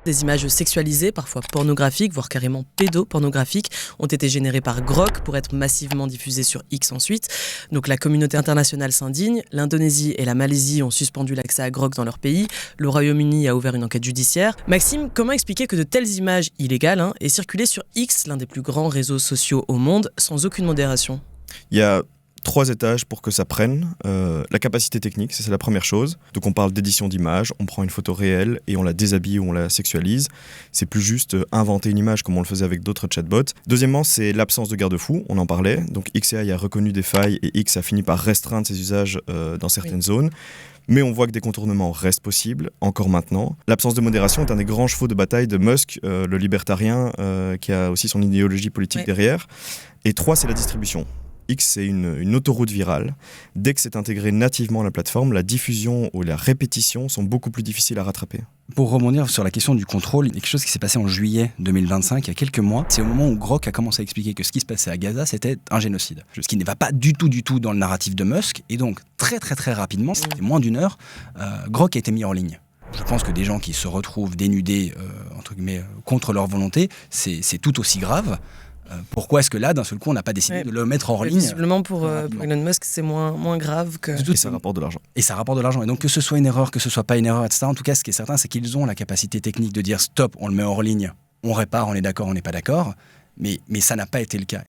Des images sexualisées, parfois pornographiques, voire carrément pédopornographiques, ont été générées par Grok pour être massivement diffusées sur X ensuite. Donc la communauté internationale s'indigne, l'Indonésie et la Malaisie ont suspendu l'accès à Grok dans leur pays, le Royaume-Uni a ouvert une enquête judiciaire. Maxime, comment expliquer que de telles images illégales aient circulé sur X, l'un des plus grands réseaux sociaux au monde, sans aucune modération ? Il y a 3 étages pour que ça prenne. La capacité technique, c'est la première chose. Donc on parle d'édition d'images, on prend une photo réelle et on la déshabille ou on la sexualise. C'est plus juste inventer une image comme on le faisait avec d'autres chatbots. Deuxièmement, c'est l'absence de garde-fous, on en parlait. Donc XAI a reconnu des failles et X a fini par restreindre ses usages dans certaines zones. Mais on voit que des contournements restent possibles, encore maintenant. L'absence de modération est un des grands chevaux de bataille de Musk, le libertarien, qui a aussi son idéologie politique derrière. Et 3, c'est la distribution. X, c'est une autoroute virale. Dès que c'est intégré nativement à la plateforme, la diffusion ou la répétition sont beaucoup plus difficiles à rattraper. Pour rebondir sur la question du contrôle, il y a quelque chose qui s'est passé en juillet 2025, il y a quelques mois. C'est au moment où Grok a commencé à expliquer que ce qui se passait à Gaza, c'était un génocide. Ce qui ne va pas du tout dans le narratif de Musk. Et donc, très rapidement, c'était moins d'une heure, Grok a été mis en ligne. Je pense que des gens qui se retrouvent dénudés, entre guillemets, contre leur volonté, c'est tout aussi grave. Pourquoi est-ce que là, d'un seul coup, on n'a pas décidé de le mettre hors ligne ? Visiblement, pour Elon Musk, c'est moins grave que... Et ça rapporte de l'argent. Et ça rapporte de l'argent. Et donc, que ce soit une erreur, que ce soit pas une erreur, etc. En tout cas, ce qui est certain, c'est qu'ils ont la capacité technique de dire stop, on le met hors ligne, on répare, on est d'accord, on n'est pas d'accord. Mais ça n'a pas été le cas.